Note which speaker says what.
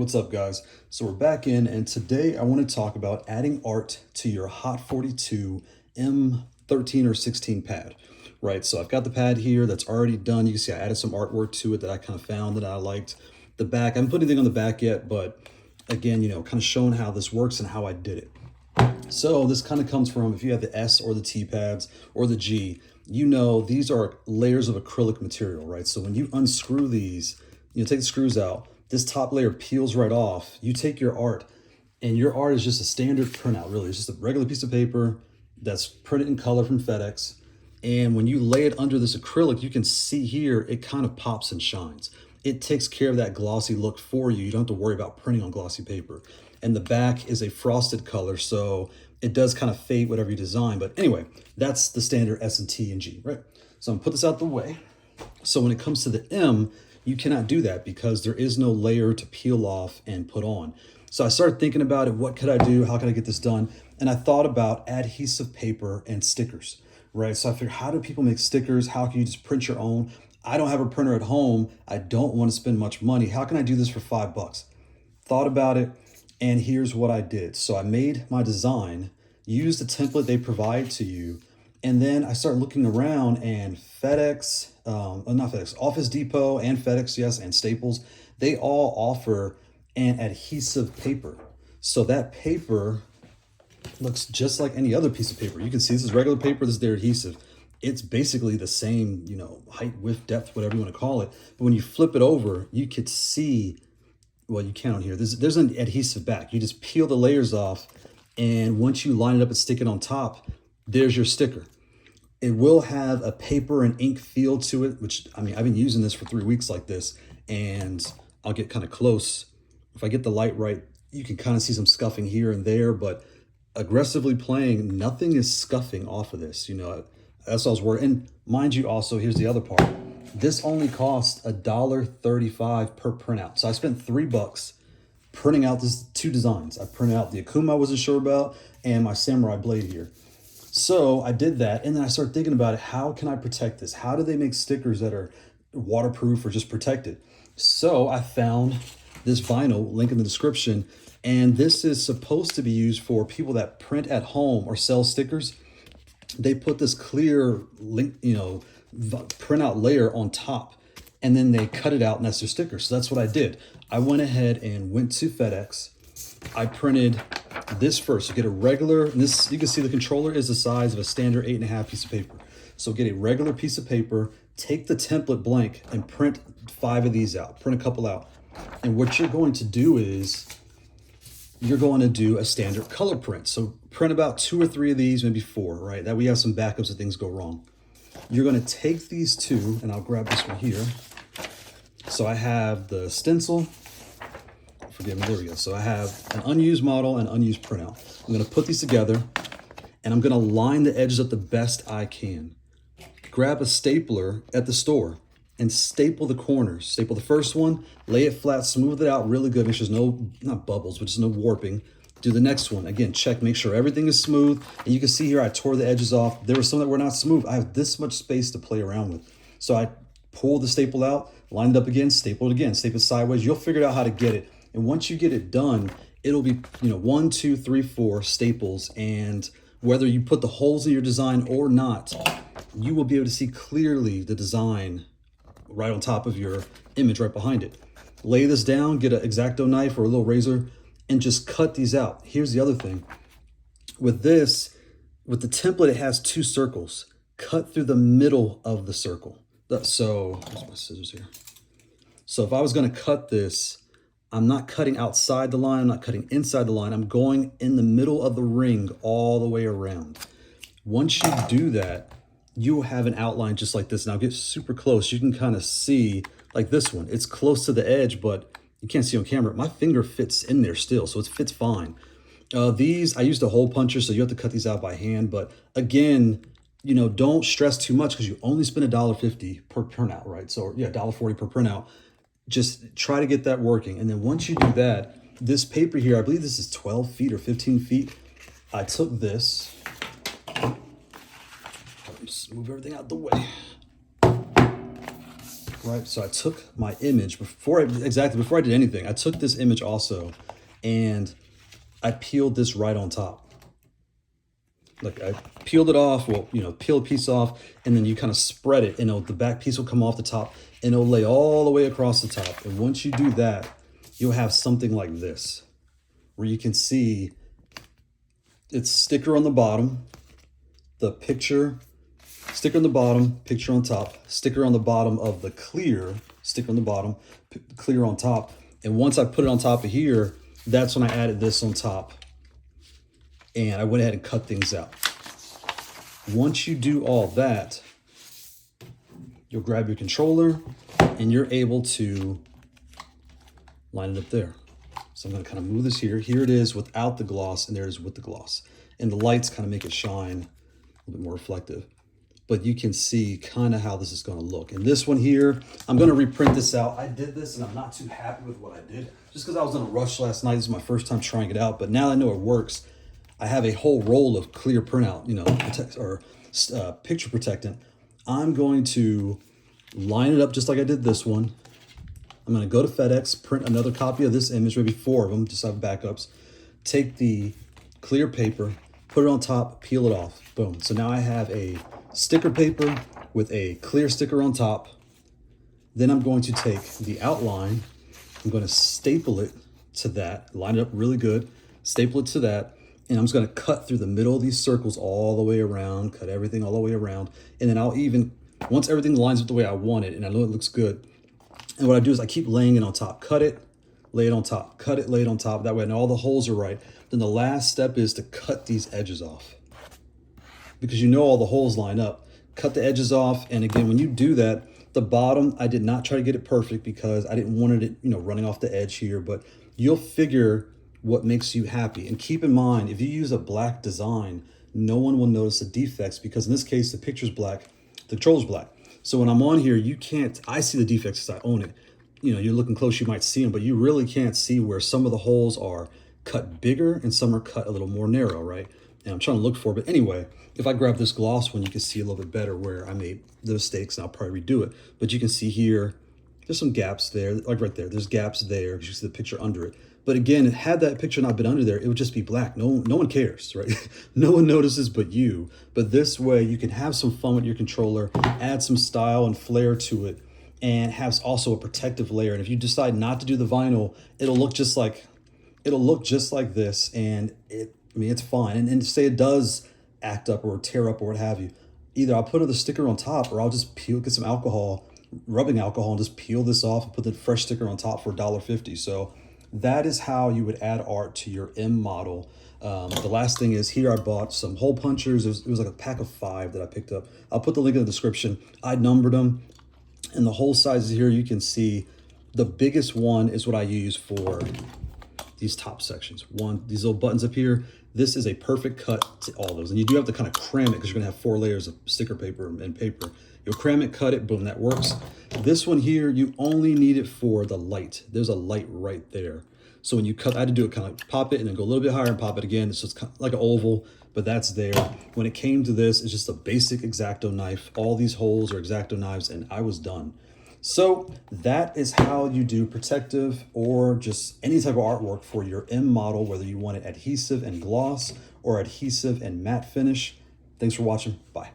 Speaker 1: what's up guys? So we're back in, and today I want to talk about adding art to your Haute42 M13 or 16 pad, right? So I've got the pad here that's already done. You can see I added some artwork to it that I kind of found that I liked. The back, I haven't put anything on the back yet, but again, kind of showing how this works and how I did it. So this kind of comes from, if you have the S or the T pads or the G, these are layers of acrylic material, right? So when you unscrew these, take the screws out, this top layer peels right off. You take your art, and your art is just a standard printout, really. It's just a regular piece of paper that's printed in color from FedEx. And when you lay it under this acrylic, you can see here, it kind of pops and shines. It takes care of that glossy look for you. You don't have to worry about printing on glossy paper. And the back is a frosted color, so it does kind of fade whatever you design. But anyway, that's the standard S and T and G, right? So I'm gonna put this out the way. So when it comes to the M, you cannot do that because there is no layer to peel off and put on. So I started thinking about it. What could I do? How can I get this done? And I thought about adhesive paper and stickers, right? So I figured, how do people make stickers? How can you just print your own? I don't have a printer at home. I don't want to spend much money. How can I do this for $5? Thought about it, and here's what I did. So I made my design, used the template they provide to you, and then I started looking around, and FedEx, not FedEx, Office Depot and FedEx, yes, and Staples, they all offer an adhesive paper. So that paper looks just like any other piece of paper. You can see this is regular paper, this is their adhesive. It's basically the same, height, width, depth, whatever you want to call it. But when you flip it over, you could see, well, you can't on here. There's an adhesive back. You just peel the layers off, and once you line it up and stick it on top, there's your sticker. It will have a paper and ink feel to it, which, I've been using this for 3 weeks like this, and I'll get kind of close. If I get the light right, you can kind of see some scuffing here and there, but aggressively playing, nothing is scuffing off of this. That's what I was worried. And mind you, also, here's the other part. This only cost $1.35 per printout. So I spent $3 printing out these two designs. I printed out the Akuma I wasn't sure about and my samurai blade here. So I did that, and then I started thinking about it. How can I protect this? How do they make stickers that are waterproof or just protected? So I found this vinyl, link in the description, and this is supposed to be used for people that print at home or sell stickers. They put this clear link, printout layer on top, and then they cut it out, and that's their sticker. So that's what I did. I went ahead and went to FedEx. I printed this first. You get a regular, and this, you can see the controller is the size of a standard 8.5 piece of paper. So get a regular piece of paper, take the template blank, and print 5 of these out, print a couple out. And what you're going to do is, you're going to do a standard color print. So print about 2 or 3 of these, maybe 4, right? That we have some backups if things go wrong. You're going to take these 2, and I'll grab this one here. So I have the stencil. Forgive me, there we go. So I have an unused model and unused printout. I'm going to put these together, and I'm going to line the edges up the best I can. Grab a stapler at the store and staple the corners. Staple the first one, lay it flat, smooth it out really good. Make sure there's no, not bubbles, but just no warping. Do the next one. Again, check, make sure everything is smooth. And you can see here, I tore the edges off. There were some that were not smooth. I have this much space to play around with. So I pulled the staple out, lined it up again, staple it again, staple it sideways. You'll figure out how to get it. And once you get it done, it'll be, 1, 2, 3, 4 staples. And whether you put the holes in your design or not, you will be able to see clearly the design right on top of your image right behind it. Lay this down, get an X-Acto knife or a little razor, and just cut these out. Here's the other thing. With this, with the template, it has 2 circles. Cut through the middle of the circle. So, here's my scissors here. So if I was gonna cut this, I'm not cutting outside the line, I'm not cutting inside the line, I'm going in the middle of the ring all the way around. Once you do that, you will have an outline just like this. Now get super close. You can kind of see, like this one, it's close to the edge, but you can't see on camera. My finger fits in there still, so it fits fine. These, I used a hole puncher, so you have to cut these out by hand. But again, don't stress too much because you only spend $1.50 per printout, right? So yeah, $1.40 per printout. Just try to get that working. And then once you do that, this paper here, I believe this is 12 feet or 15 feet. I took this, just move everything out the way. right? So I took my image before I did anything. I took this image also and I peeled this right on top. Like I peeled it off, well, you know, peel a piece off, and then you kind of spread it, and the back piece will come off the top, and it'll lay all the way across the top. And once you do that, you'll have something like this, where you can see it's sticker on the bottom, the picture, sticker on the bottom, picture on top, sticker on the bottom of the clear, sticker on the bottom, clear on top. And once I put it on top of here, that's when I added this on top. And I went ahead and cut things out. Once you do all that, you'll grab your controller and you're able to line it up there. So I'm gonna kind of move this here. Here it is without the gloss, and there it is with the gloss. And the lights kind of make it shine a little bit more reflective. But you can see kind of how this is gonna look. And this one here, I'm gonna reprint this out. I did this and I'm not too happy with what I did, just because I was in a rush last night. This is my first time trying it out, but now I know it works. I have a whole roll of clear printout, you know, picture protectant. I'm going to line it up just like I did this one. I'm going to go to FedEx, print another copy of this image, maybe 4 of them, just have backups. Take the clear paper, put it on top, peel it off. Boom. So now I have a sticker paper with a clear sticker on top. Then I'm going to take the outline. I'm going to staple it to that, line it up really good, staple it to that. And I'm just going to cut through the middle of these circles all the way around, cut everything all the way around. And then I'll even, once everything lines up the way I want it, and I know it looks good, and what I do is I keep laying it on top, cut it, lay it on top, cut it, lay it on top. That way I know all the holes are right. Then the last step is to cut these edges off. Because you know all the holes line up. Cut the edges off. And again, when you do that, the bottom, I did not try to get it perfect because I didn't want it, you know, running off the edge here, but you'll figure what makes you happy. And keep in mind, if you use a black design, no one will notice the defects, because in this case, the picture's black, the controller's black. So when I'm on here, you can't, I see the defects because I own it. You know, you're looking close, you might see them, but you really can't see where some of the holes are cut bigger and some are cut a little more narrow, right? And I'm trying to look for it. But anyway, if I grab this gloss one, you can see a little bit better where I made the mistakes, and I'll probably redo it. But you can see here, there's some gaps there, like right there. There's gaps there because you see the picture under it. But again, had that picture not been under there, it would just be black. No one cares, right? No one notices but you. But this way, you can have some fun with your controller, add some style and flair to it, and have also a protective layer. And if you decide not to do the vinyl, it'll look just like this. And it's fine. And say it does act up or tear up or what have you, either I'll put another sticker on top, or I'll just get some alcohol, rubbing alcohol, and just peel this off and put the fresh sticker on top for $1.50. So that is how you would add art to your M model. The last thing is here I bought some hole punchers. It was like a pack of 5 that I picked up. I'll put the link in the description. I numbered them, and the hole sizes here you can see. The biggest one is what I use for these top sections. These little buttons up here. This is a perfect cut to all those. And you do have to kind of cram it because you're gonna have 4 layers of sticker paper and paper. You'll cram it, cut it, boom, that works. This one here, you only need it for the light. There's a light right there. So when you cut, I had to do it kind of pop it and then go a little bit higher and pop it again. It's just kind of like an oval, but that's there. When it came to this, it's just a basic X-Acto knife. All these holes are X-Acto knives, and I was done. So that is how you do protective or just any type of artwork for your M model, whether you want it adhesive and gloss or adhesive and matte finish. Thanks for watching. Bye.